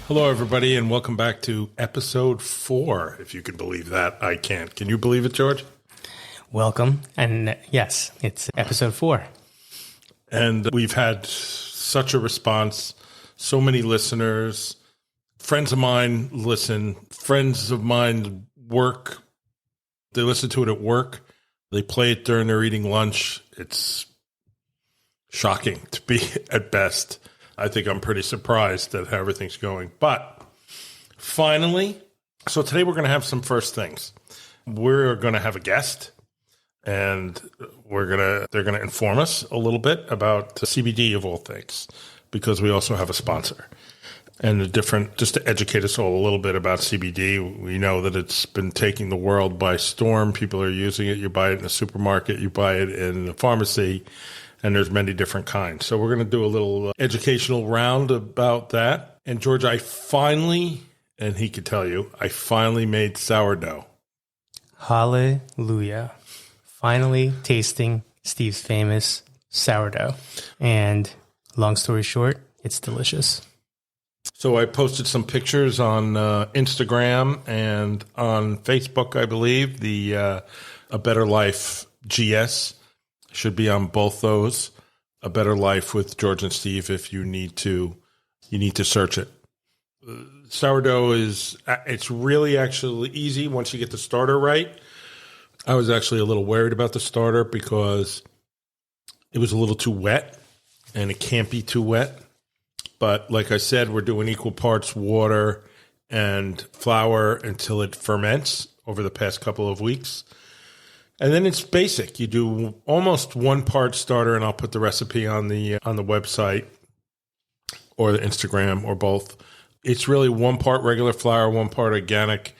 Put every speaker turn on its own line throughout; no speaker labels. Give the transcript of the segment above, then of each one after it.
Hello, everybody, and welcome back to episode 4, if you can believe that. I can't. Can you believe it, George?
Welcome. And yes, it's episode 4.
And we've had such a response, so many listeners. Friends of mine listen. Friends of mine work. They listen to it at work. They play it during their eating lunch. It's shocking to be at best. I think I'm pretty surprised at how everything's going. But finally, so today we're going to have some first things. We're going to have a guest, and they're going to inform us a little bit about CBD of all things, because we also have a sponsor. And just to educate us all a little bit about CBD, we know that it's been taking the world by storm. People are using it. You buy it in a supermarket, you buy it in a pharmacy, and there's many different kinds. So we're going to do a little educational round about that. And George, I finally made sourdough.
Hallelujah. Finally tasting Steve's famous sourdough. And long story short, it's delicious.
So I posted some pictures on Instagram and on Facebook, I believe. The A Better Life GS should be on both those. A Better Life with George and Steve, if you need to search it. Sourdough it's really actually easy once you get the starter right. I was actually a little worried about the starter because it was a little too wet, and it can't be too wet. But like I said, we're doing equal parts water and flour until it ferments over the past couple of weeks. And then it's basic. You do almost 1 part starter, and I'll put the recipe on the website or the Instagram or both. It's really 1 part regular flour, 1 part organic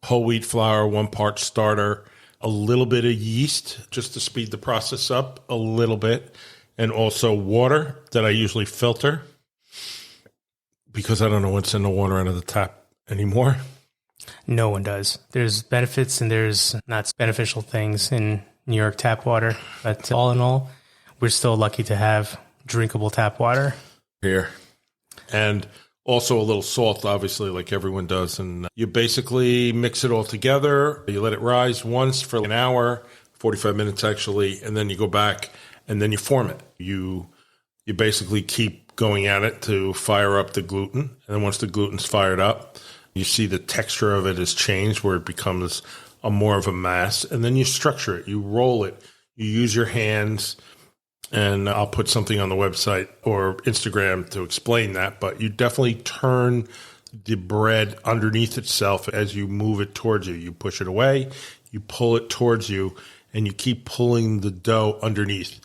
whole wheat flour, 1 part starter, a little bit of yeast just to speed the process up a little bit, and also water that I usually filter because I don't know what's in the water out of the tap anymore.
No one does. There's benefits and there's not beneficial things in New York tap water. But all in all, we're still lucky to have drinkable tap water
here. And also a little salt, obviously, like everyone does. And you basically mix it all together. You let it rise once for an hour, 45 minutes actually, and then you go back and then you form it. You basically keep going at it to fire up the gluten. And then once the gluten's fired up, you see the texture of it has changed where it becomes more of a mass. And then you structure it. You roll it. You use your hands. And I'll put something on the website or Instagram to explain that. But you definitely turn the bread underneath itself as you move it towards you. You push it away. You pull it towards you. And you keep pulling the dough underneath.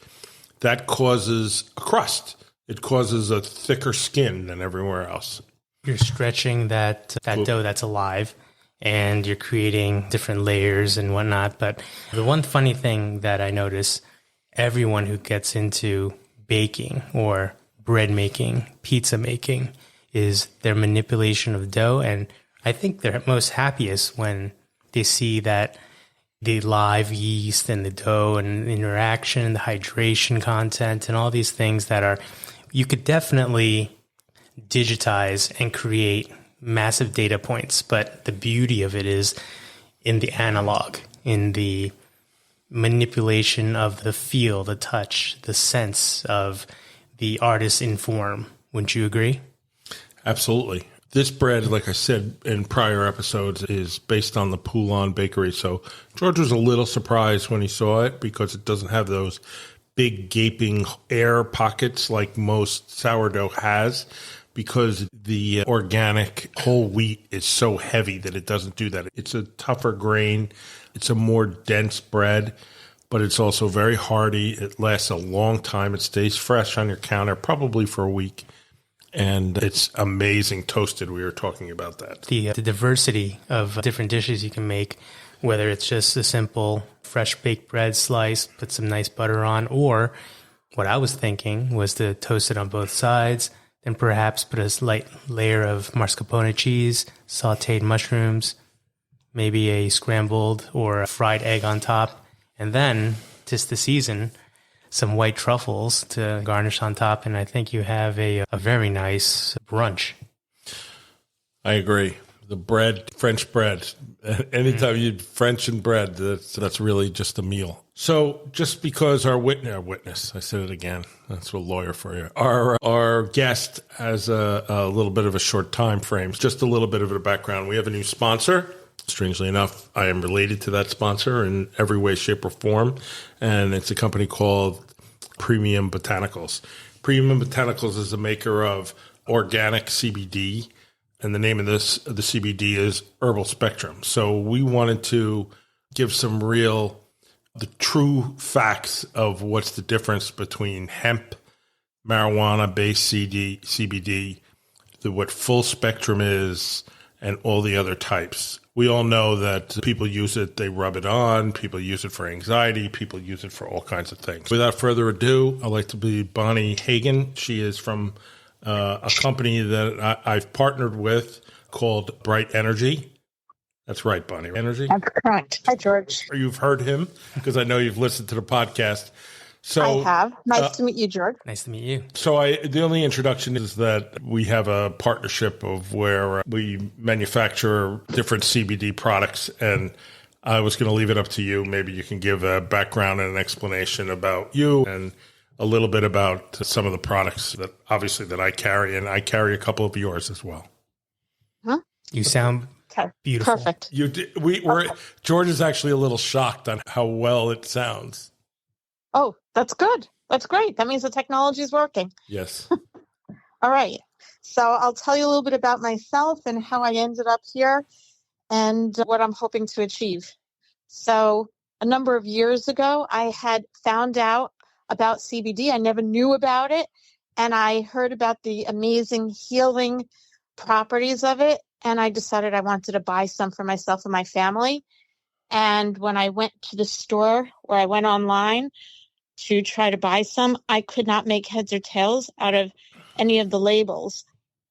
That causes a crust. It causes a thicker skin than everywhere else.
You're stretching that dough that's alive, and you're creating different layers and whatnot. But the one funny thing that I notice, everyone who gets into baking or bread making, pizza making, is their manipulation of dough. And I think they're most happiest when they see that the live yeast and the dough and the interaction and the hydration content and all these things that are, you could definitely digitize and create massive data points. But the beauty of it is in the analog, in the manipulation of the feel, the touch, the sense of the artist in form. Wouldn't you agree?
Absolutely. This bread, like I said in prior episodes, is based on the Poulon Bakery. So George was a little surprised when he saw it because it doesn't have those big gaping air pockets like most sourdough has, because the organic whole wheat is so heavy that it doesn't do that. It's a tougher grain. It's a more dense bread, but it's also very hearty. It lasts a long time. It stays fresh on your counter, probably for a week. And it's amazing toasted. We were talking about that.
The diversity of different dishes you can make, whether it's just a simple fresh baked bread slice, put some nice butter on, or what I was thinking was to toast it on both sides, then perhaps put a slight layer of mascarpone cheese, sauteed mushrooms, maybe a scrambled or a fried egg on top, and then, 'tis the season, some white truffles to garnish on top, and I think you have a very nice brunch.
I agree. The bread, French bread. Anytime you French and bread, that's really just a meal. So just because our witness, I said it again. That's a lawyer for you. Our guest has a little bit of a short time frame. Just a little bit of a background. We have a new sponsor. Strangely enough, I am related to that sponsor in every way, shape, or form. And it's a company called Premium Botanicals. Premium Botanicals is a maker of organic CBD. And the name of the CBD is Herbal Spectrum. So we wanted to give the true facts of what's the difference between hemp, marijuana-based CBD, what full spectrum is, and all the other types. We all know that people use it, they rub it on, people use it for anxiety, people use it for all kinds of things. Without further ado, I'd like to be Bonnie Hagan. She is from a company that I've partnered with called Bright Energy. That's right, Bonnie. Energy?
That's correct. Hi, George.
You've heard him because I know you've listened to the podcast. So
I have. Nice to meet you, George.
Nice to meet you.
So the only introduction is that we have a partnership of where we manufacture different CBD products, and I was going to leave it up to you. Maybe you can give a background and an explanation about you and a little bit about some of the products that I carry, and I carry a couple of yours as well.
Huh?
You sound beautiful.
Perfect.
George is actually a little shocked on how well it sounds.
Oh, that's good. That's great. That means the technology is working.
Yes.
All right. So I'll tell you a little bit about myself and how I ended up here and what I'm hoping to achieve. So a number of years ago, I had found out about CBD. I never knew about it. And I heard about the amazing healing properties of it. And I decided I wanted to buy some for myself and my family. And when I went to the store or I went online to try to buy some, I could not make heads or tails out of any of the labels.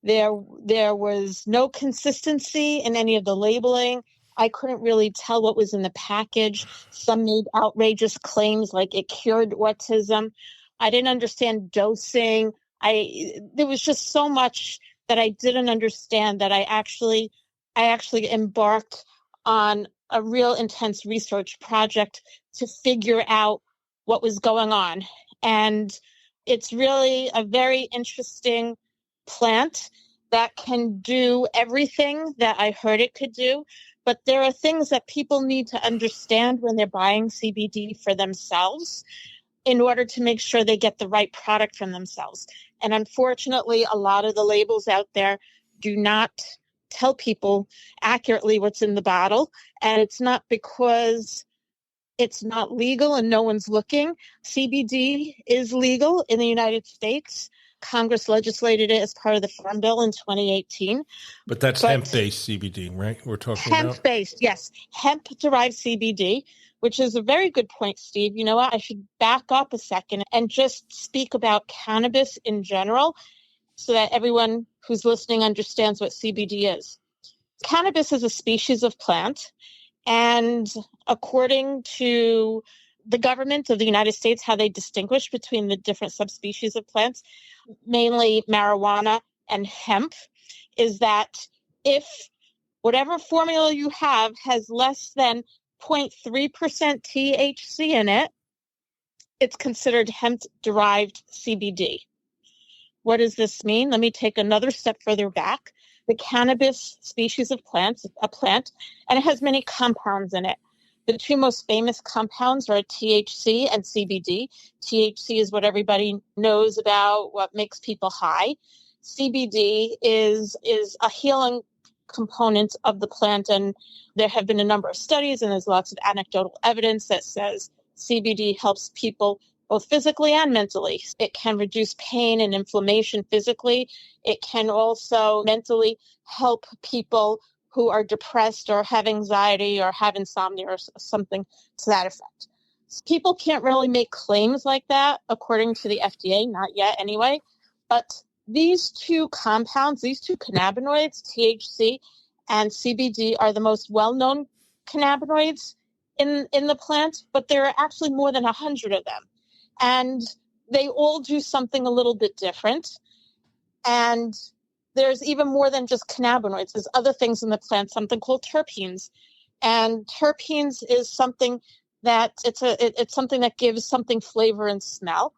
There was no consistency in any of the labeling. I couldn't really tell what was in the package. Some made outrageous claims like it cured autism. I didn't understand dosing. There was just so much that I didn't understand that I actually embarked on a real intense research project to figure out what was going on. And it's really a very interesting plant that can do everything that I heard it could do. But there are things that people need to understand when they're buying CBD for themselves in order to make sure they get the right product from themselves. And unfortunately, a lot of the labels out there do not tell people accurately what's in the bottle. And it's not because it's not legal and no one's looking. CBD is legal in the United States. Congress legislated it as part of the Farm Bill in 2018.
But that's hemp-based CBD, right? We're talking about
hemp-based, yes. Hemp-derived CBD, which is a very good point, Steve. You know what? I should back up a second and just speak about cannabis in general so that everyone who's listening understands what CBD is. Cannabis is a species of plant, and according to the government of the United States, how they distinguish between the different subspecies of plants, mainly marijuana and hemp, is that if whatever formula you have has less than 0.3% THC in it, it's considered hemp-derived CBD. What does this mean? Let me take another step further back. The cannabis species of plants, a plant, and it has many compounds in it. The two most famous compounds are THC and CBD. THC is what everybody knows about, what makes people high. CBD is a healing component of the plant, and there have been a number of studies, and there's lots of anecdotal evidence that says CBD helps people both physically and mentally. It can reduce pain and inflammation physically. It can also mentally help people who are depressed or have anxiety or have insomnia or something to that effect. People can't really make claims like that, according to the FDA, not yet anyway. But these two compounds, these two cannabinoids, THC and CBD, are the most well-known cannabinoids in the plant, but there are actually more than 100 of them. And they all do something a little bit different. And there's even more than just cannabinoids. There's other things in the plant, something called terpenes. And terpenes is something that it's something that gives something flavor and smell.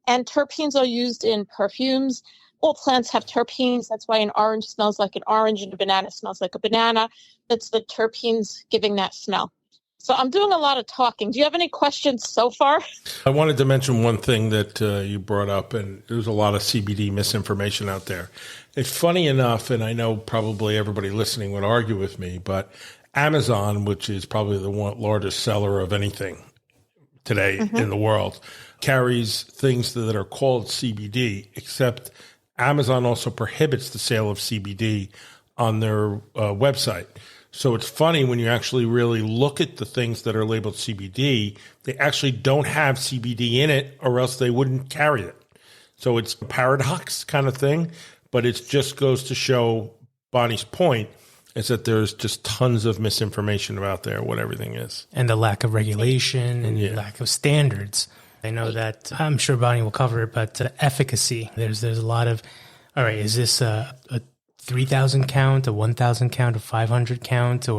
And terpenes are used in perfumes. All plants have terpenes. That's why an orange smells like an orange and a banana smells like a banana. That's the terpenes giving that smell. So I'm doing a lot of talking. Do you have any questions so far?
I wanted to mention one thing that you brought up, and there's a lot of CBD misinformation out there. It's funny enough, and I know probably everybody listening would argue with me, but Amazon, which is probably the largest seller of anything today in the world, carries things that are called CBD, except Amazon also prohibits the sale of CBD on their website. So it's funny when you actually really look at the things that are labeled CBD, they actually don't have CBD in it, or else they wouldn't carry it. So it's a paradox kind of thing, but it just goes to show Bonnie's point is that there's just tons of misinformation about there, what everything is.
And the lack of regulation and lack of standards. I know that, I'm sure Bonnie will cover it, but efficacy, there's a lot of, all right, is this a 3,000 count, a 1,000 count, a 500 count,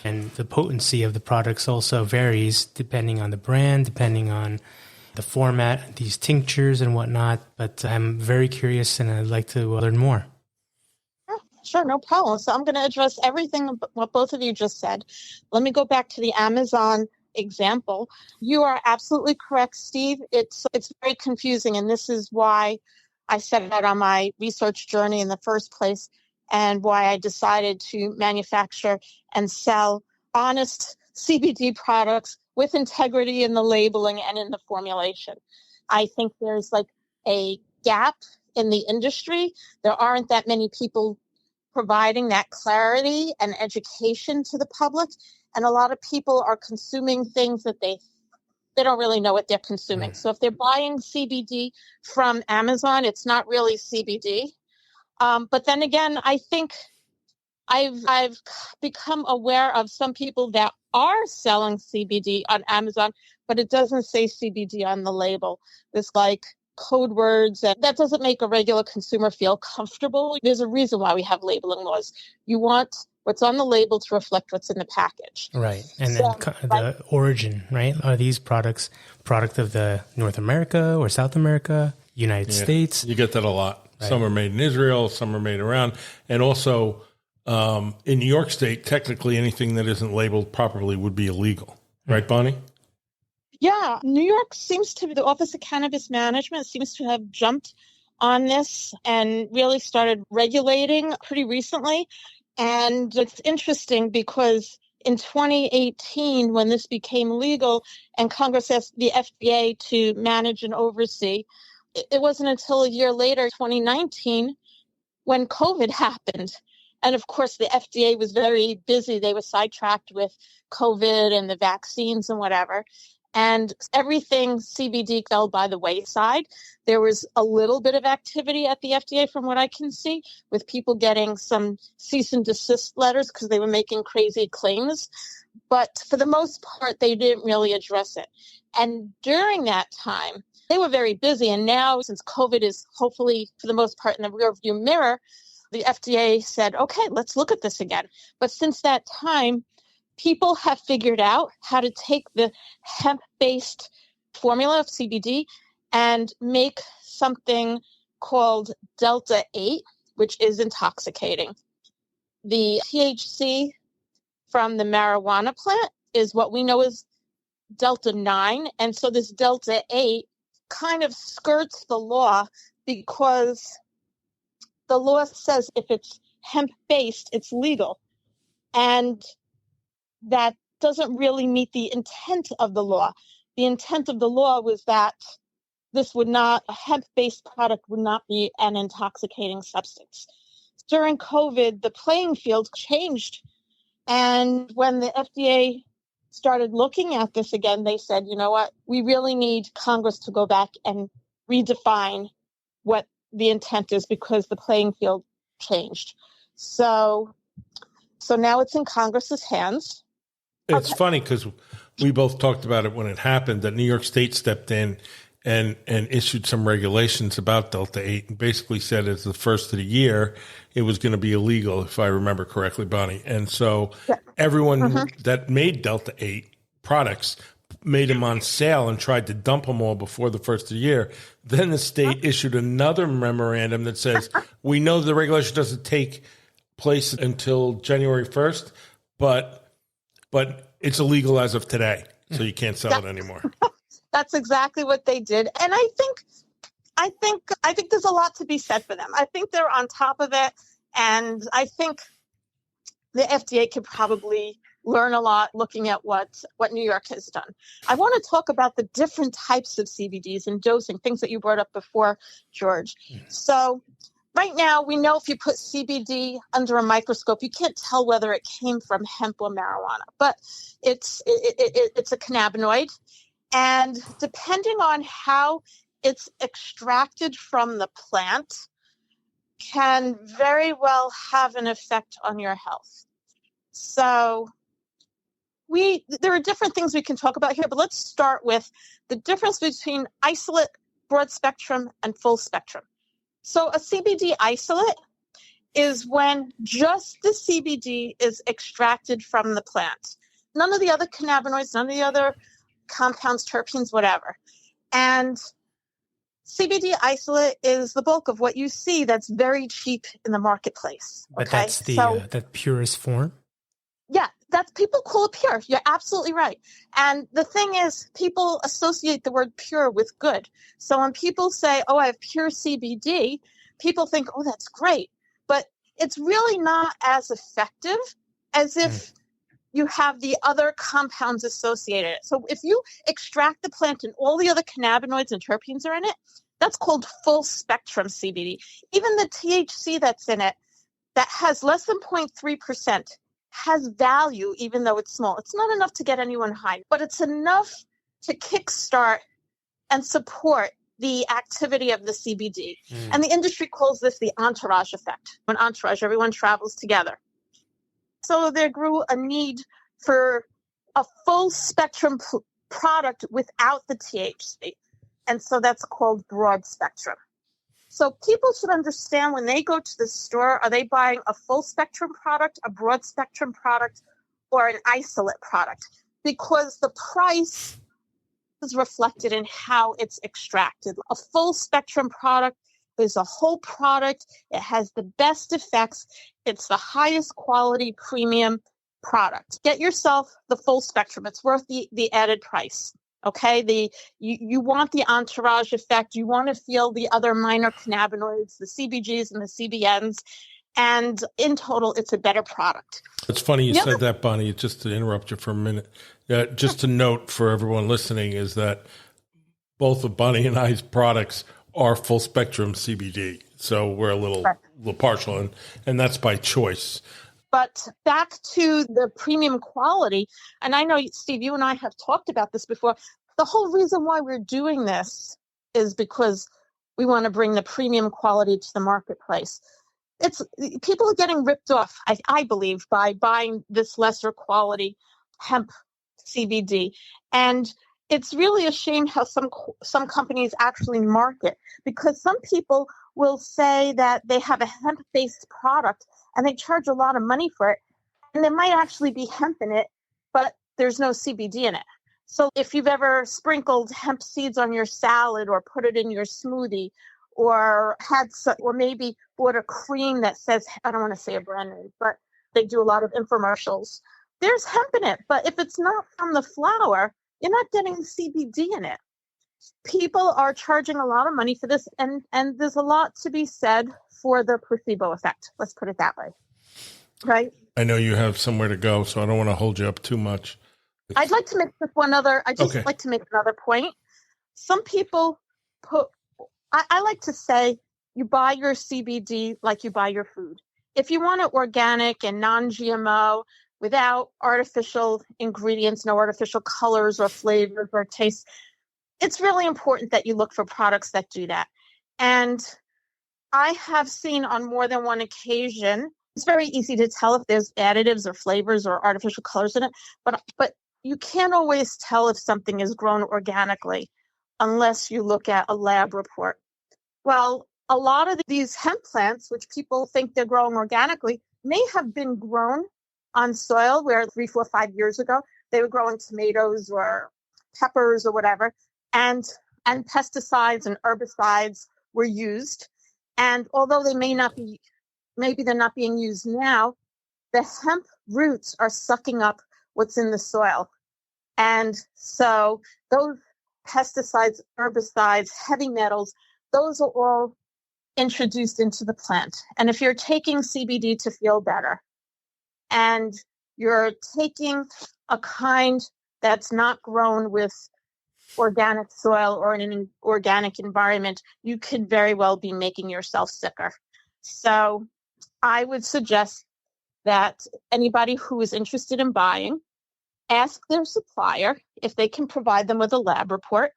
and the potency of the products also varies depending on the brand, depending on the format, these tinctures and whatnot. But I'm very curious and I'd like to learn more.
Sure, no problem. So I'm going to address everything what both of you just said. Let me go back to the Amazon example. You are absolutely correct, Steve. It's very confusing, and this is why I set out on my research journey in the first place, and why I decided to manufacture and sell honest CBD products with integrity in the labeling and in the formulation. I think there's like a gap in the industry. There aren't that many people providing that clarity and education to the public. And a lot of people are consuming things that they don't really know what they're consuming. So if they're buying CBD from Amazon, it's not really CBD. But then again, I think I've become aware of some people that are selling CBD on Amazon, but it doesn't say CBD on the label. There's like code words, and that doesn't make a regular consumer feel comfortable. There's a reason why we have labeling laws. You want what's on the label to reflect what's in the package.
Right. And then the origin, right? Are these products product of the North America or South America, United States?
You get that a lot.
Right.
Some are made in Israel, some are made around. And also in New York State, technically anything that isn't labeled properly would be illegal. Right, Bonnie?
Yeah, New York the Office of Cannabis Management seems to have jumped on this and really started regulating pretty recently. And it's interesting because in 2018, when this became legal and Congress asked the FDA to manage and oversee, it wasn't until a year later, 2019, when COVID happened. And of course, the FDA was very busy. They were sidetracked with COVID and the vaccines and whatever. And everything CBD fell by the wayside. There was a little bit of activity at the FDA from what I can see, with people getting some cease and desist letters because they were making crazy claims. But for the most part, they didn't really address it. And during that time, they were very busy. And now, since COVID is hopefully, for the most part, in the rearview mirror, the FDA said, okay, let's look at this again. But since that time, people have figured out how to take the hemp-based formula of CBD and make something called Delta 8, which is intoxicating. The THC from the marijuana plant is what we know as Delta 9. And so this Delta 8 kind of skirts the law because the law says if it's hemp-based, it's legal. And that doesn't really meet the intent of the law. The intent of the law was that a hemp-based product would not be an intoxicating substance. During COVID, the playing field changed. And when the FDA started looking at this again, they said, you know what, we really need Congress to go back and redefine what the intent is because the playing field changed. So now it's in Congress's hands.
It's funny because we both talked about it when it happened, that New York State stepped in and issued some regulations about Delta 8 and basically said as the first of the year, it was going to be illegal, if I remember correctly, Bonnie. And so everyone that made Delta 8 products made them on sale and tried to dump them all before the first of the year. Then the state issued another memorandum that says, we know the regulation doesn't take place until January 1st, but it's illegal as of today, so you can't sell it anymore.
That's exactly what they did. And I think there's a lot to be said for them. I think they're on top of it. And I think the FDA could probably learn a lot looking at what New York has done. I want to talk about the different types of CBDs and dosing, things that you brought up before, George. So right now, we know if you put CBD under a microscope, you can't tell whether it came from hemp or marijuana, but it's a cannabinoid. And depending on how it's extracted from the plant can very well have an effect on your health. So there are different things we can talk about here, but let's start with the difference between isolate, broad spectrum, and full spectrum. So a CBD isolate is when just the CBD is extracted from the plant. None of the other cannabinoids, none of the other compounds, terpenes, whatever. And CBD isolate is the bulk of what you see that's very cheap in the marketplace.
But that's the purest form?
Yeah, people call it pure. You're absolutely right. And the thing is, people associate the word pure with good. So when people say, oh, I have pure CBD, people think, oh, that's great. But it's really not as effective as if you have the other compounds associated. So if you extract the plant and all the other cannabinoids and terpenes are in it, that's called full spectrum CBD. Even the THC that's in it that has less than 0.3% has value, even though it's small. It's not enough to get anyone high, but it's enough to kickstart and support the activity of the CBD. And the industry calls this the entourage effect. An entourage, everyone travels together. So there grew a need for a full spectrum product without the THC. And so that's called broad spectrum. So people should understand when they go to the store, are they buying a full spectrum product, a broad spectrum product, or an isolate product? Because the price is reflected in how it's extracted. A full spectrum product is a whole product. It has the best effects. It's the highest quality premium product. Get yourself the full spectrum. It's worth the added price. Okay, you want the entourage effect. You want to feel the other minor cannabinoids, the CBGs and the CBNs, and in total, it's a better product.
It's funny you said that, Bonnie. Just to interrupt you for a minute, just to note for everyone listening is that both of Bonnie and I's products are full spectrum CBD, so we're a little partial, and that's by choice.
But back to the premium quality, and I know, Steve, you and I have talked about this before. The whole reason why we're doing this is because we want to bring the premium quality to the marketplace. People are getting ripped off, I believe, by buying this lesser quality hemp CBD. And it's really a shame how some companies actually market, because some people will say that they have a hemp-based product and they charge a lot of money for it, and there might actually be hemp in it, but there's no CBD in it. So if you've ever sprinkled hemp seeds on your salad or put it in your smoothie, or maybe bought a cream that says, I don't want to say a brand name, but they do a lot of infomercials, there's hemp in it. But if it's not from the flower, you're not getting the CBD in it. People are charging a lot of money for this, and there's a lot to be said for the placebo effect. Let's put it that way. Right?
I know you have somewhere to go, so I don't want to hold you up too much.
I'd like to make like to make another point. Some people I like to say you buy your CBD like you buy your food. If you want it organic and non-GMO, without artificial ingredients, no artificial colors or flavors or tastes, it's really important that you look for products that do that. And I have seen on more than one occasion, it's very easy to tell if there's additives or flavors or artificial colors in it, but you can't always tell if something is grown organically unless you look at a lab report. Well, a lot of these hemp plants, which people think they're growing organically, may have been grown on soil where 3, 4, 5 years ago, they were growing tomatoes or peppers or whatever, and pesticides and herbicides were used. And although they maybe they're not being used now, the hemp roots are sucking up what's in the soil. And so those pesticides, herbicides, heavy metals, those are all introduced into the plant. And if you're taking CBD to feel better and you're taking a kind that's not grown with organic soil or in an organic environment, you could very well be making yourself sicker. So I would suggest that anybody who is interested in buying, ask their supplier if they can provide them with a lab report,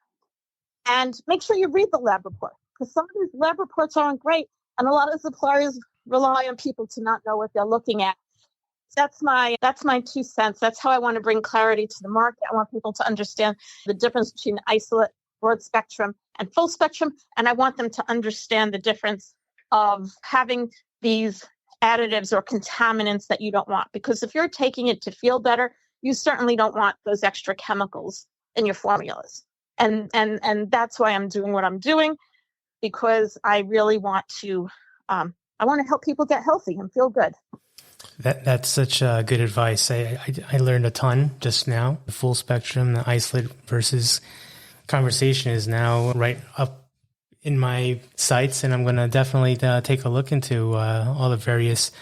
and make sure you read the lab report, because some of these lab reports aren't great, and a lot of suppliers rely on people to not know what they're looking at. That's my 2 cents. That's how I want to bring clarity to the market. I want people to understand the difference between isolate, broad spectrum, and full spectrum, and I want them to understand the difference of having these additives or contaminants that you don't want. Because if you're taking it to feel better, you certainly don't want those extra chemicals in your formulas. And that's why I'm doing what I'm doing, because I really want to I want to help people get healthy and feel good.
That's such good advice. I learned a ton just now. The full spectrum, the isolate versus conversation is now right up in my sights, and I'm going to definitely take a look into all the various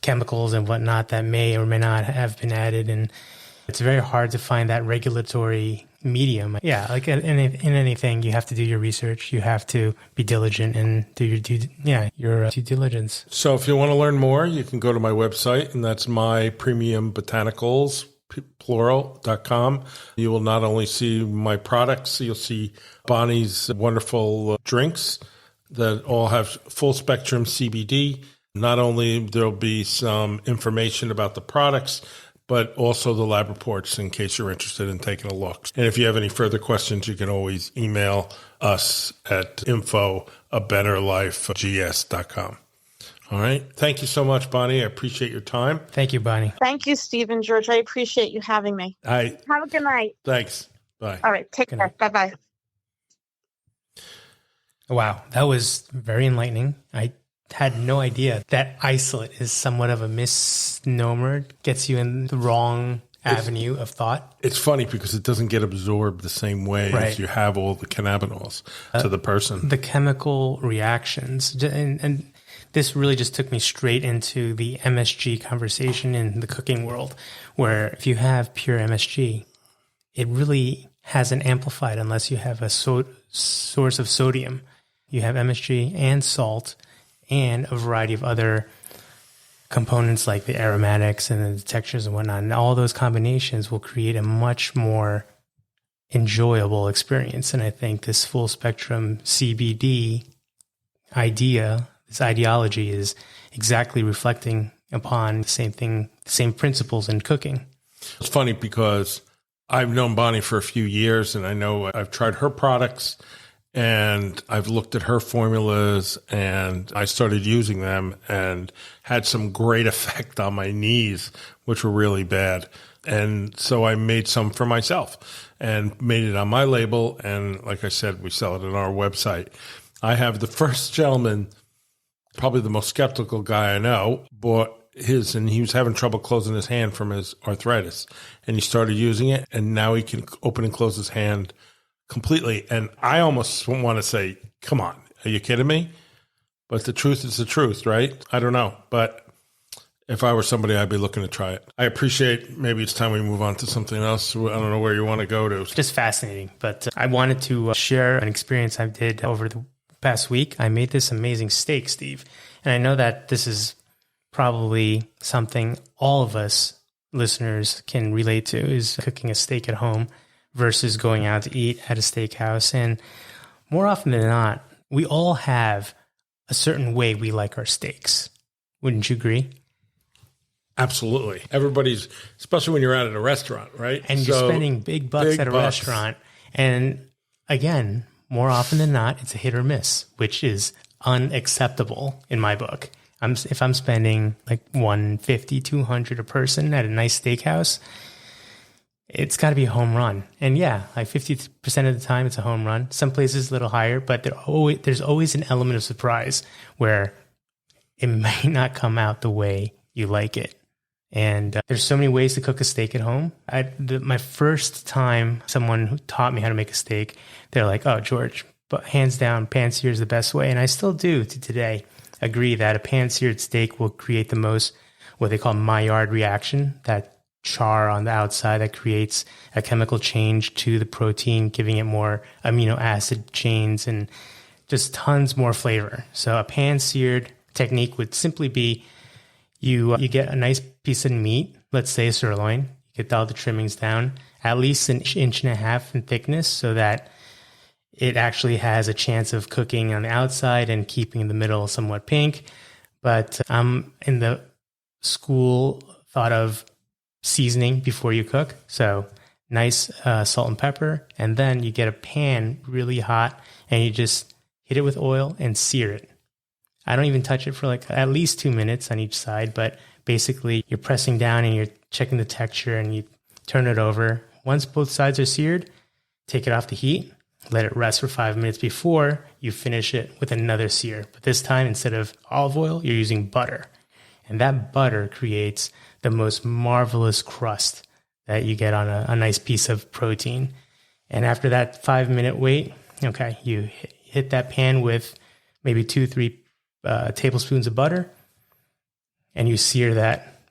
chemicals and whatnot that may or may not have been added. And it's very hard to find that regulatory medium. Yeah, like in anything, you have to do your research. You have to be diligent and do your due diligence.
So if you want to learn more, you can go to my website, and that's mypremiumbotanicals, plural.com. You will not only see my products, you'll see Bonnie's wonderful drinks that all have full spectrum CBD. Not only there'll be some information about the products, but also the lab reports in case you're interested in taking a look. And if you have any further questions, you can always email us at info@abetterlifegs.com. All right. Thank you so much, Bonnie. I appreciate your time.
Thank you, Bonnie.
Thank you, Steve and George. I appreciate you having me.
Have
a good night.
Thanks. Bye.
All right. Take care. Bye-bye.
Wow. That was very enlightening. I had no idea that isolate is somewhat of a misnomer. Gets you in the wrong avenue of thought.
It's funny because it doesn't get absorbed the same way as you have all the cannabinoids to the person.
The chemical reactions. And this really just took me straight into the MSG conversation in the cooking world, where if you have pure MSG, it really hasn't amplified unless you have a source of sodium. You have MSG and salt and a variety of other components like the aromatics and the textures and whatnot. And all those combinations will create a much more enjoyable experience. And I think this full spectrum CBD idea, this ideology, is exactly reflecting upon the same thing, the same principles in cooking.
It's funny because I've known Bonnie for a few years, and I know I've tried her products, and I've looked at her formulas, and I started using them and had some great effect on my knees, which were really bad. And so I made some for myself and made it on my label. And like I said, we sell it on our website. I have the first gentleman, probably the most skeptical guy I know, bought his, and he was having trouble closing his hand from his arthritis. And he started using it, and now he can open and close his hand completely. And I almost want to say, come on, are you kidding me? But the truth is the truth, right? I don't know. But if I were somebody, I'd be looking to try it. I appreciate, maybe it's time we move on to something else. I don't know where you want to go to.
Just fascinating. But I wanted to share an experience I did over the past week. I made this amazing steak, Steve. And I know that this is probably something all of us listeners can relate to, is cooking a steak at home versus going out to eat at a steakhouse. And more often than not, we all have a certain way we like our steaks. Wouldn't you agree?
Absolutely. Everybody's, especially when you're out at a restaurant, right?
And you're spending big bucks at a restaurant. And again, more often than not, it's a hit or miss, which is unacceptable in my book. If I'm spending like 150, 200 a person at a nice steakhouse, it's got to be a home run. And yeah, like 50% of the time it's a home run. Some places a little higher, but there's always an element of surprise where it may not come out the way you like it. And there's so many ways to cook a steak at home. My first time someone who taught me how to make a steak, they're like, oh, George, but hands down, pan-sear is the best way. And I still do to today agree that a pan-seared steak will create the most, what they call Maillard reaction, that char on the outside that creates a chemical change to the protein, giving it more amino acid chains and just tons more flavor. So a pan-seared technique would simply be you get a nice piece of meat, let's say a sirloin, you get all the trimmings down, at least an inch and a half in thickness so that it actually has a chance of cooking on the outside and keeping the middle somewhat pink. But I'm in the school thought of seasoning before you cook. So nice salt and pepper. And then you get a pan really hot and you just hit it with oil and sear it. I don't even touch it for like at least 2 minutes on each side, but basically you're pressing down and you're checking the texture and you turn it over. Once both sides are seared, take it off the heat, let it rest for 5 minutes before you finish it with another sear. But this time, instead of olive oil, you're using butter. And that butter creates the most marvelous crust that you get on a nice piece of protein. And after that 5-minute wait, okay, you hit that pan with maybe 2-3 tablespoons of butter, and you sear that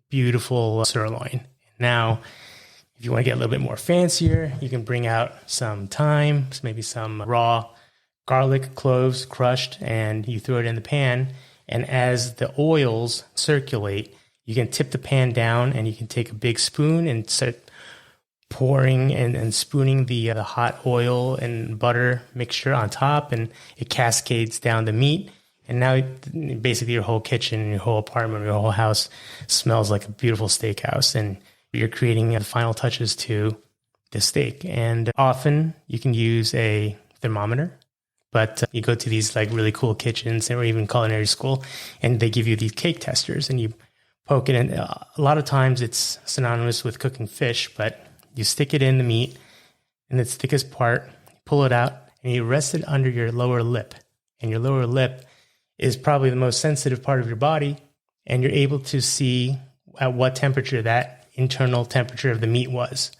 beautiful sirloin. Now, if you want to get a little bit more fancier, you can bring out some thyme, maybe some raw garlic, cloves crushed, and you throw it in the pan. And as the oils circulate, you can tip the pan down and you can take a big spoon and start pouring and spooning the hot oil and butter mixture on top, and it cascades down the meat. And now basically your whole kitchen, your whole apartment, your whole house smells like a beautiful steakhouse, and you're creating the final touches to the steak. And often you can use a thermometer, but you go to these like really cool kitchens or even culinary school, and they give you these cake testers and you poke it in. A lot of times it's synonymous with cooking fish, but you stick it in the meat in its thickest part, pull it out, and you rest it under your lower lip. And your lower lip is probably the most sensitive part of your body, and you're able to see at what temperature that internal temperature of the meat was.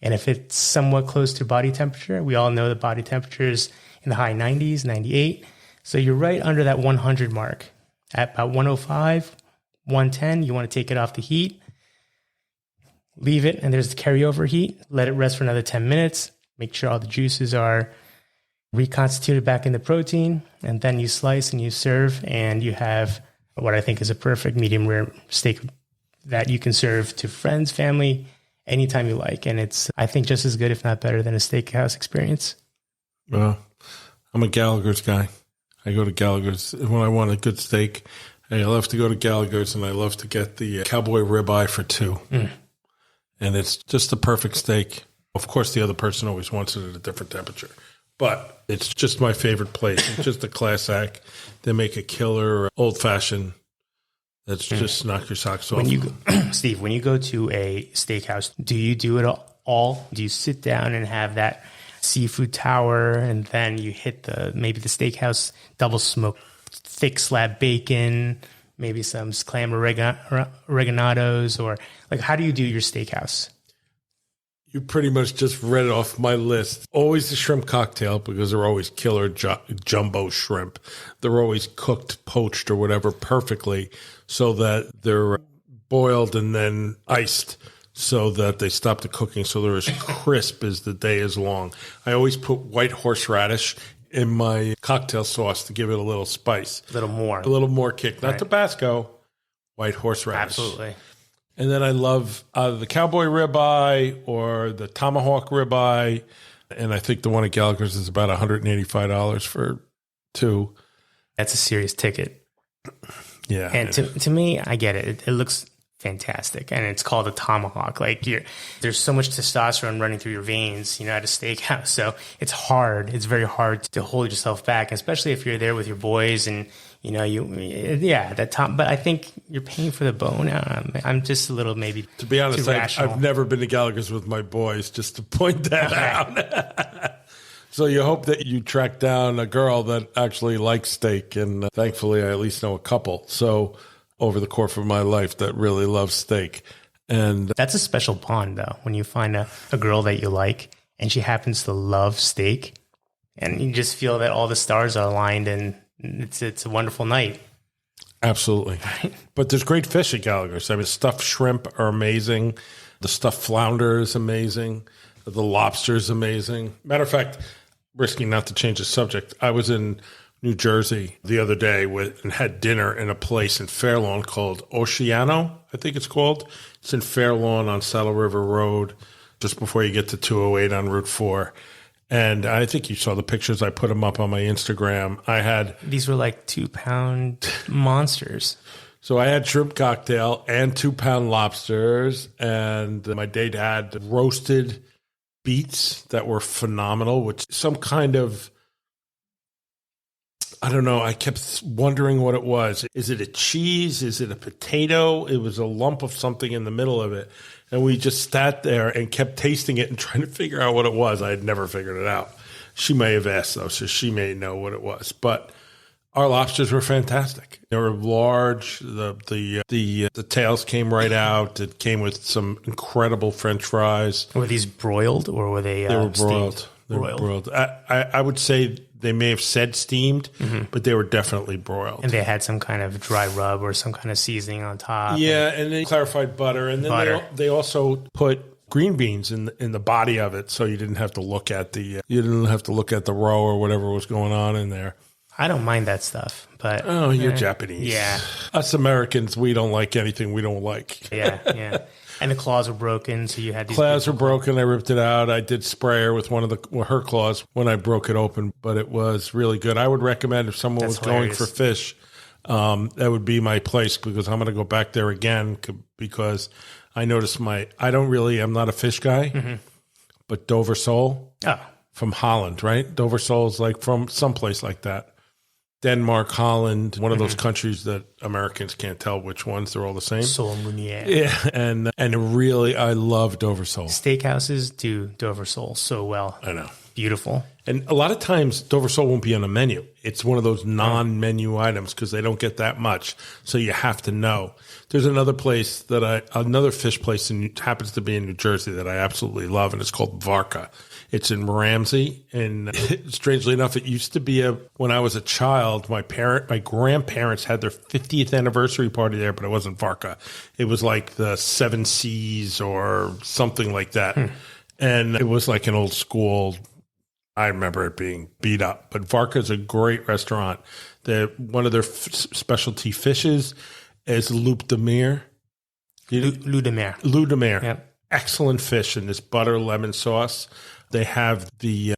And if it's somewhat close to body temperature, we all know that body temperature is in the high 90s, 98. So you're right under that 100 mark. At about 105, 110, you want to take it off the heat, leave it, and there's the carryover heat. Let it rest for another 10 minutes. Make sure all the juices are reconstituted back into protein, and then you slice and you serve, and you have what I think is a perfect medium rare steak that you can serve to friends, family, anytime you like. And it's, I think, just as good, if not better, than a steakhouse experience.
Well, I'm a Gallagher's guy. I go to Gallagher's when I want a good steak. I love to go to Gallagher's, and I love to get the Cowboy Ribeye for $2. And it's just the perfect steak. Of course, the other person always wants it at a different temperature, but it's just my favorite place. It's just a class act. They make a killer old-fashioned that's just knock your socks off.
When you, Steve, when you go to a steakhouse, do you do it all? Do you sit down and have that seafood tower, and then you hit maybe the steakhouse double smoked thick slab bacon, maybe some clam oreganados, or like, how do you do your steakhouse?
You pretty much just read it off my list. Always the shrimp cocktail, because they're always killer jumbo shrimp. They're always cooked, poached, or whatever perfectly, so that they're boiled and then iced so that they stop the cooking, so they're as crisp as the day is long. I always put white horseradish in my cocktail sauce to give it a little spice. A little more kick. Not Tabasco, white horseradish.
Absolutely.
And then I love either the Cowboy Ribeye or the Tomahawk Ribeye. And I think the one at Gallagher's is about $185 for $2.
That's a serious ticket.
Yeah.
And to me, I get it. It looks fantastic. And it's called a tomahawk. Like there's so much testosterone running through your veins, at a steakhouse. So it's hard. It's very hard to hold yourself back, especially if you're there with your boys and, but I think you're paying for the bone. I'm just a little maybe
to be honest,
too rational.
I've never been to Gallagher's with my boys, just to point that out. So you hope that you track down a girl that actually likes steak, and thankfully I at least know a couple. So over the course of my life that really loves steak. And
that's a special bond, though, when you find a girl that you like and she happens to love steak, and you just feel that all the stars are aligned, and it's a wonderful night.
Absolutely. But there's great fish at Gallagher's. I mean, stuffed shrimp are amazing. The stuffed flounder is amazing. The lobster is amazing. Matter of fact, risking not to change the subject, I was in New Jersey the other day and had dinner in a place in Fair Lawn called Oceano, I think it's called. It's in Fair Lawn on Saddle River Road, just before you get to 208 on Route 4. And I think you saw the pictures. I put them up on my Instagram.
These were like 2-pound monsters.
So I had shrimp cocktail and 2-pound lobsters. And my date had roasted beets that were phenomenal, which some kind of, I don't know. I kept wondering what it was. Is it a cheese? Is it a potato? It was a lump of something in the middle of it. And we just sat there and kept tasting it and trying to figure out what it was. I had never figured it out. She may have asked, though, so she may know what it was. But our lobsters were fantastic. They were large. The tails came right out. It came with some incredible French fries.
Were these broiled, or were they?
They were broiled. They were broiled. I would say they may have said steamed, but they were definitely broiled.
And they had some kind of dry rub or some kind of seasoning on top.
Yeah, and then clarified butter, and then they also put green beans in the body of it, so you didn't have to look at the roe or whatever was going on in there.
I don't mind that stuff, but
you're Japanese.
Yeah,
us Americans, we don't like anything we don't like.
Yeah. And the claws were broken, so you had these
claws were broken. I ripped it out. I did spray her with her claws when I broke it open, but it was really good. I would recommend if someone was going for fish, that would be my place, because I'm going to go back there again, because I noticed I'm not a fish guy, but Dover sole from Holland, right? Dover sole is like from someplace like that. Denmark, Holland, one of those countries that Americans can't tell which ones. They're all the same.
Sole Meunier.
Yeah, and really, I love Dover sole.
Steakhouses do Dover sole so well.
I know.
Beautiful.
And a lot of times, Dover sole won't be on a menu. It's one of those non-menu items because they don't get that much. So you have to know. There's another place another fish place happens to be in New Jersey that I absolutely love, and it's called Varka. It's in Ramsey, and strangely enough, it used to be when I was a child, my grandparents had their 50th anniversary party there, but it wasn't Varka. It was like the Seven Seas or something like that. And it was like an old school, I remember it being beat up, but Varka is a great restaurant. One of their specialty fishes is loup de mer.
Loup de mer.
Loup de mer.
Yep.
Excellent fish in this butter lemon sauce. They have the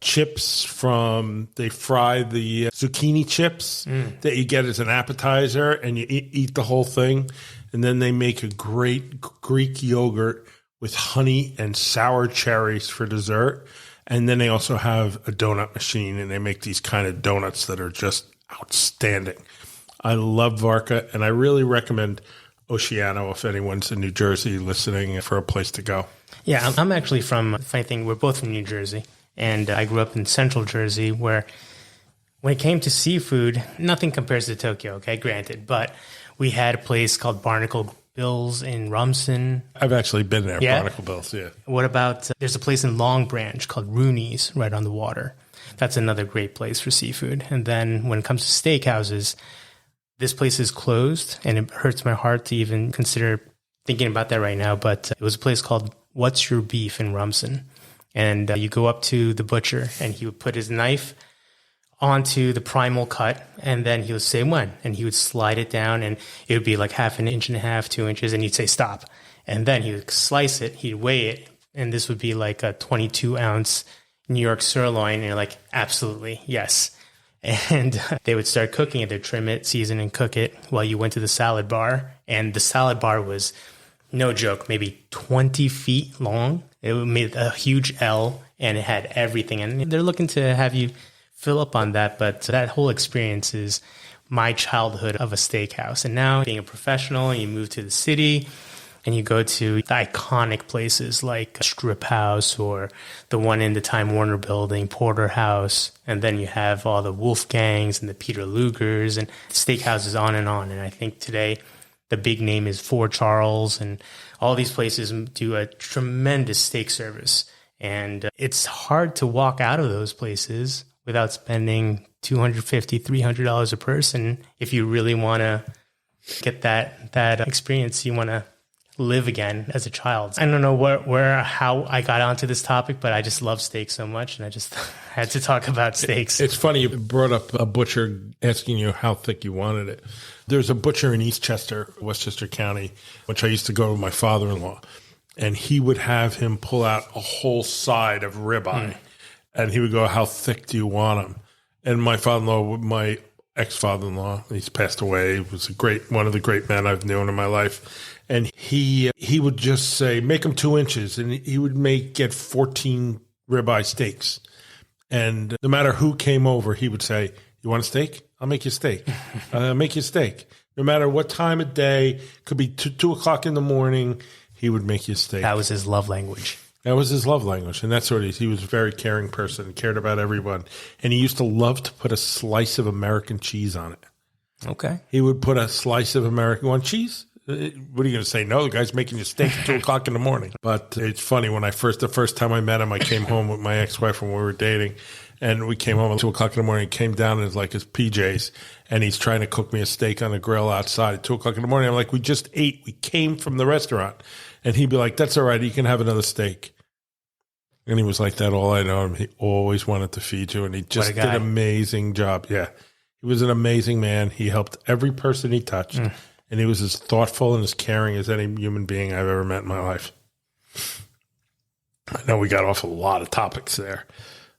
chips they fry the zucchini chips that you get as an appetizer, and you eat the whole thing. And then they make a great Greek yogurt with honey and sour cherries for dessert. And then they also have a donut machine, and they make these kind of donuts that are just outstanding. I love Varka, and I really recommend Oceano if anyone's in New Jersey listening for a place to go.
Yeah, I'm actually funny thing, we're both from New Jersey, and I grew up in central Jersey, where when it came to seafood, nothing compares to Tokyo, okay, granted, but we had a place called Barnacle Bill's in Rumson.
I've actually been there,
yeah?
Barnacle Bill's, yeah.
What about, there's a place in Long Branch called Rooney's right on the water. That's another great place for seafood. And then when it comes to steakhouses, this place is closed, and it hurts my heart to even consider thinking about that right now, but it was a place called What's Your Beef in Rumson. And you go up to the butcher, and he would put his knife onto the primal cut, and then he would say when, and he would slide it down, and it would be like 1.5 inches, 2 inches, and he'd say stop. And then he would slice it, he'd weigh it, and this would be like a 22-ounce New York sirloin, and you're like, absolutely, yes. And they would start cooking it. They'd trim it, season, and cook it while you went to the salad bar And the salad bar was, no joke, maybe 20 feet long. It made a huge L, and it had everything. And they're looking to have you fill up on that. But that whole experience is my childhood of a steakhouse. And now being a professional, you move to the city and you go to the iconic places like Strip House or the one in the Time Warner building, Porterhouse. And then you have all the Wolfgangs and the Peter Lugers and steakhouses on and on. And I think today the big name is Fort Charles, and all these places do a tremendous steak service. And it's hard to walk out of those places without spending $250, $300 a person if you really want to get that experience you want to live again as a child. I don't know how I got onto this topic, but I just love steak so much, and I just had to talk about steaks.
It's funny you brought up a butcher asking you how thick you wanted it. There's a butcher in Eastchester, Westchester County, which I used to go with my father-in-law, and he would have him pull out a whole side of ribeye, and he would go, "How thick do you want them?" And my father-in-law, my ex-father-in-law, he's passed away. He was one of the great men I've known in my life. And he would just say, make them 2 inches. And he would get 14 ribeye steaks. And no matter who came over, he would say, you want a steak? I'll make you a steak. Make you a steak. No matter what time of day, could be 2 o'clock in the morning, he would make you a steak.
That was his love language.
That was his love language. And that's what he was a very caring person, cared about everyone. And he used to love to put a slice of American cheese on it.
Okay.
He would put a slice of American cheese. What are you going to say? No, the guy's making you steak at 2 o'clock in the morning. But it's funny, when the first time I met him, I came home with my ex-wife when we were dating, and we came home at 2 o'clock in the morning. He came down in his PJs, and he's trying to cook me a steak on the grill outside at 2 o'clock in the morning. I'm like, we just ate. We came from the restaurant. And he'd be like, that's all right. You can have another steak. And he was like that all I know him. He always wanted to feed you, and he just did an amazing job. Yeah. He was an amazing man. He helped every person he touched. And he was as thoughtful and as caring as any human being I've ever met in my life. I know we got off a lot of topics there.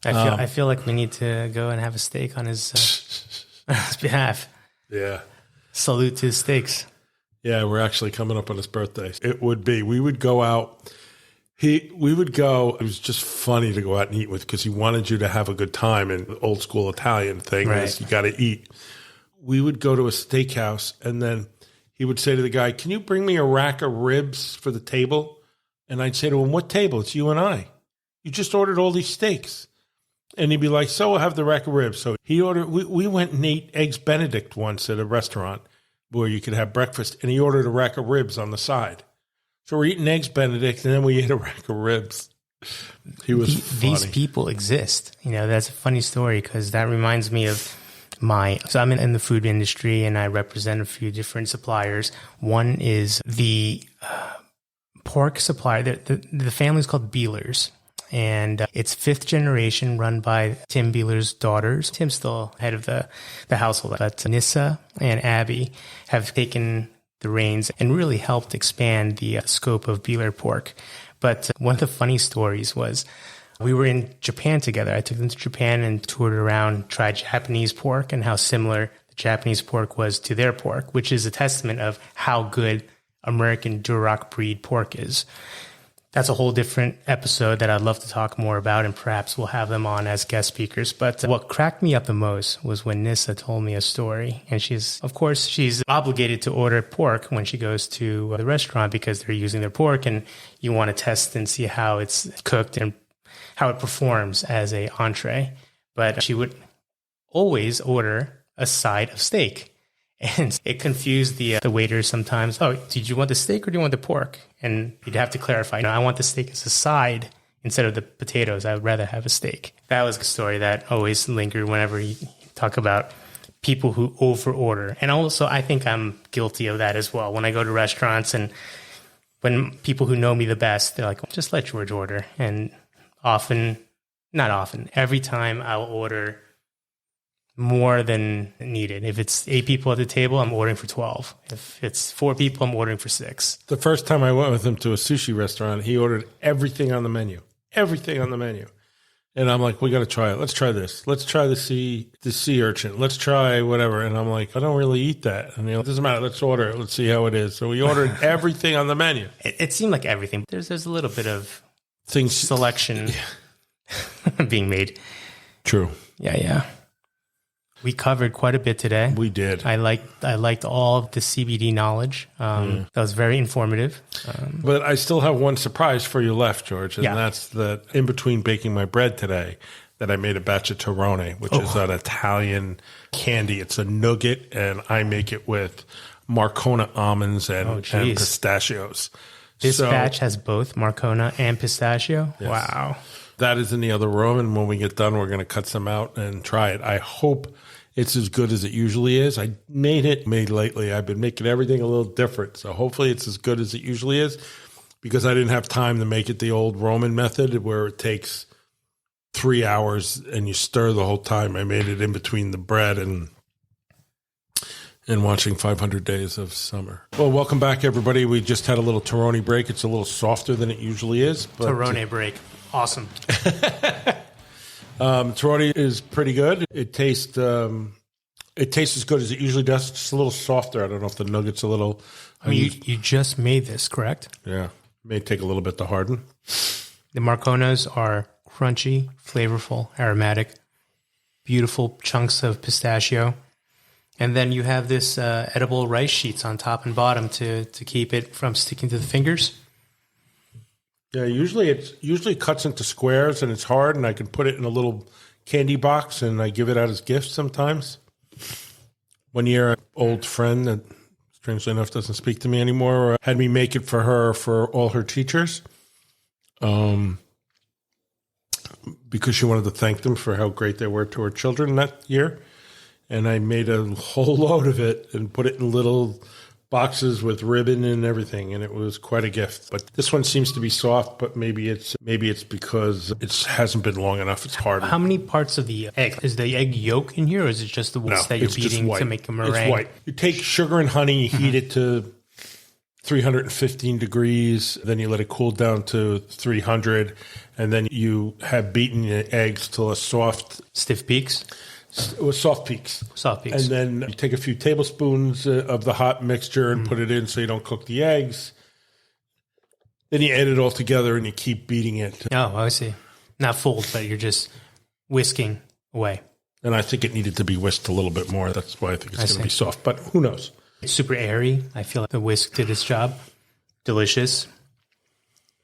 I feel like we need to go and have a steak on his behalf.
Yeah.
Salute to his steaks.
Yeah, we're actually coming up on his birthday. We would go out. It was just funny to go out and eat with, because he wanted you to have a good time, and the old school Italian thing is you got to eat. We would go to a steakhouse, and then he would say to the guy, can you bring me a rack of ribs for the table? And I'd say to him, what table? It's you and I. You just ordered all these steaks. And he'd be like, so I'll have the rack of ribs. So he ordered, we went and ate Eggs Benedict once at a restaurant where you could have breakfast, and he ordered a rack of ribs on the side. So we're eating Eggs Benedict, and then we ate a rack of ribs. He was funny.
These people exist. That's a funny story, because that reminds me of so I'm in the food industry, and I represent a few different suppliers. One is the pork supplier. The family is called Beelers, and it's 5th generation, run by Tim Beeler's daughters. Tim's still head of the household, but Nissa and Abby have taken the reins and really helped expand the scope of Beeler Pork. But one of the funny stories was, we were in Japan together. I took them to Japan and toured around, tried Japanese pork, and how similar the Japanese pork was to their pork, which is a testament of how good American Duroc breed pork is. That's a whole different episode that I'd love to talk more about, and perhaps we'll have them on as guest speakers. But what cracked me up the most was when Nissa told me a story. And she's obligated to order pork when she goes to the restaurant, because they're using their pork, and you want to test and see how it's cooked and how it performs as a entree. But she would always order a side of steak. And it confused the waiters sometimes. Oh, did you want the steak or do you want the pork? And you'd have to clarify, I want the steak as a side instead of the potatoes. I would rather have a steak. That was a story that always lingered whenever you talk about people who over-order. And also, I think I'm guilty of that as well. When I go to restaurants, and when people who know me the best, they're like, just let George order. And not often, every time I'll order more than needed. If it's 8 people at the table, I'm ordering for 12. If it's 4 people, I'm ordering for 6.
The first time I went with him to a sushi restaurant, he ordered everything on the menu. And And I'm like, we got to try it. Let's try this. Let's try the sea urchin. Let's try whatever. And I'm like, I don't really eat that. And it doesn't matter. Let's order it. Let's see how it is. So we ordered everything on the menu.
It seemed like everything. There's a little bit of
Things
selection being made.
True.
Yeah. We covered quite a bit today.
We did.
I liked all of the CBD knowledge. That was very informative.
But I still have one surprise for you left, George, and
Yeah.
that's that in between baking my bread today, that I made a batch of Toroni, which is an Italian candy. It's a nougat, and I make it with Marcona almonds and pistachios.
This batch has both Marcona and pistachio.
Yes.
Wow.
That is in the other room, and when we get done, we're going to cut some out and try it. I hope it's as good as it usually is. I made lately. I've been making everything a little different, so hopefully it's as good as it usually is, because I didn't have time to make it the old Roman method where it takes 3 hours and you stir the whole time. I made it in between the bread and watching 500 Days of Summer. Well, welcome back, everybody. We just had a little Toroni break. It's a little softer than it usually is. But
Toroni break. Awesome.
Toroni is pretty good. It tastes as good as it usually does. It's just a little softer. I don't know if the nugget's a little.
I mean, you just made this, correct?
Yeah, may take a little bit to harden.
The Marconas are crunchy, flavorful, aromatic, beautiful chunks of pistachio. And then you have this edible rice sheets on top and bottom to keep it from sticking to the fingers.
Yeah, usually cuts into squares and it's hard, and I can put it in a little candy box and I give it out as gifts sometimes. One year, an old friend that strangely enough doesn't speak to me anymore had me make it for her for all her teachers, because she wanted to thank them for how great they were to her children that year. And I made a whole load of it and put it in little boxes with ribbon and everything, and it was quite a gift. But this one seems to be soft, but maybe it's because it hasn't been long enough. It's hard.
How many parts of the egg? Is the egg yolk in here, or is it just the whites that you're beating to make a meringue?
It's white. You take sugar and honey, you heat it to 315 degrees, then you let it cool down to 300, and then you have beaten the eggs till a soft...
Stiff peaks?
It was soft peaks.
Soft peaks.
And then you take a few tablespoons of the hot mixture and put it in so you don't cook the eggs. Then you add it all together and you keep beating it.
Oh, I see. Not fooled, but you're just whisking away.
And I think it needed to be whisked a little bit more. That's why I think it's going to be soft. But who knows?
It's super airy. I feel like the whisk did its job. Delicious.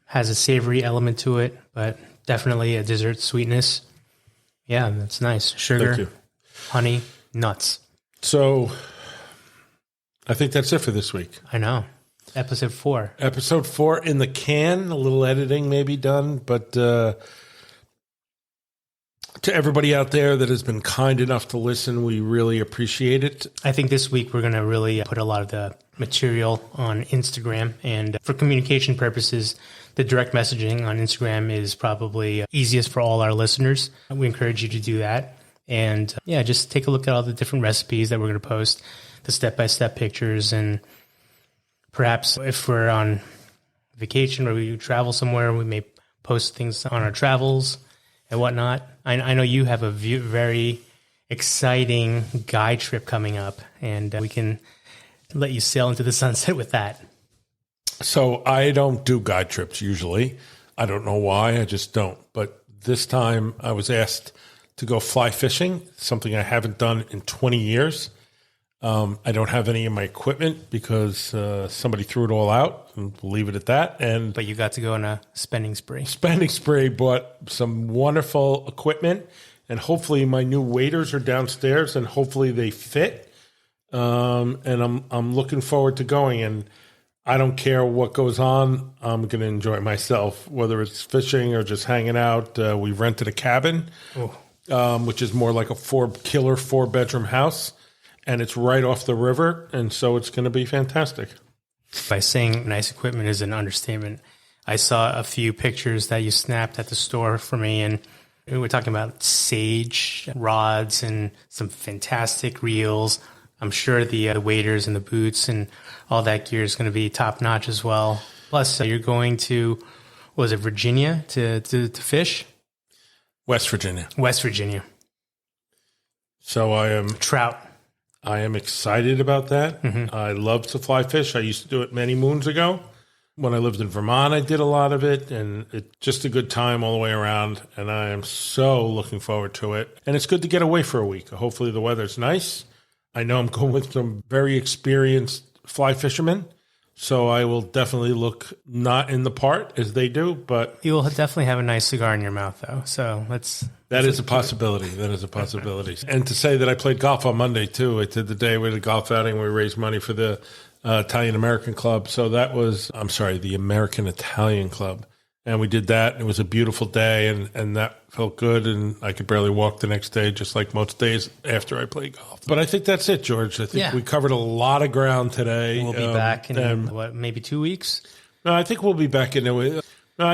Has a savory element to it, but definitely a dessert sweetness. Yeah, that's nice. Sugar, honey, nuts.
So I think that's it for this week.
I know. Episode 4.
Episode 4 in the can. A little editing may be done, but to everybody out there that has been kind enough to listen, we really appreciate it.
I think this week we're going to really put a lot of the material on Instagram, and for communication purposes, the direct messaging on Instagram is probably easiest for all our listeners. We encourage you to do that. And just take a look at all the different recipes that we're going to post, the step-by-step pictures, and perhaps if we're on vacation or we travel somewhere, we may post things on our travels and whatnot. I know you have a very exciting guide trip coming up, and we can let you sail into the sunset with that.
So I don't do guide trips usually. I don't know why. I just don't. But this time I was asked to go fly fishing, something I haven't done in 20 years. I don't have any of my equipment because somebody threw it all out, and we'll leave it at that.
But you got to go on a spending spree.
Bought some wonderful equipment, and hopefully my new waders are downstairs, and hopefully they fit. And I'm looking forward to going, and I don't care what goes on. I'm going to enjoy myself, whether it's fishing or just hanging out. We rented a cabin, which is more like a 4-bedroom house, and it's right off the river, and so it's going to be fantastic.
By saying nice equipment is an understatement. I saw a few pictures that you snapped at the store for me, and we were talking about sage rods and some fantastic reels. I'm sure the waders and the boots and all that gear is going to be top notch as well. Plus, you're going to, Virginia to fish?
West Virginia.
West Virginia.
So
Trout.
I am excited about that. I love to fly fish. I used to do it many moons ago. When I lived in Vermont, I did a lot of it, and it's just a good time all the way around, and I am so looking forward to it. And it's good to get away for a week. Hopefully the weather's nice. I know I'm going with some very experienced fly fishermen, so I will definitely look not in the part as they do, but...
You will definitely have a nice cigar in your mouth, though, so
That is a possibility. That is a possibility. And to say that I played golf on Monday, too. I did the day with a golf outing where we raised money for the Italian-American Club. So that was, the American-Italian Club. And we did that. It was a beautiful day, and that felt good. And I could barely walk the next day, just like most days after I played golf. But I think that's it, George. I think we covered a lot of ground today.
We'll be back in, maybe 2 weeks?
No, I think we'll be back into it. This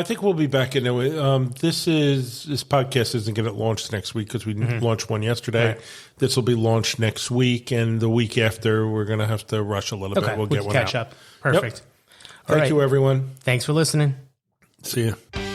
podcast isn't going to launch next week because we launched one yesterday. Right. This will be launched next week, and the week after we're going to have to rush a little bit. We'll get one
catch
out.
up. Perfect.
Yep. Thank you, everyone.
Thanks for listening.
See you.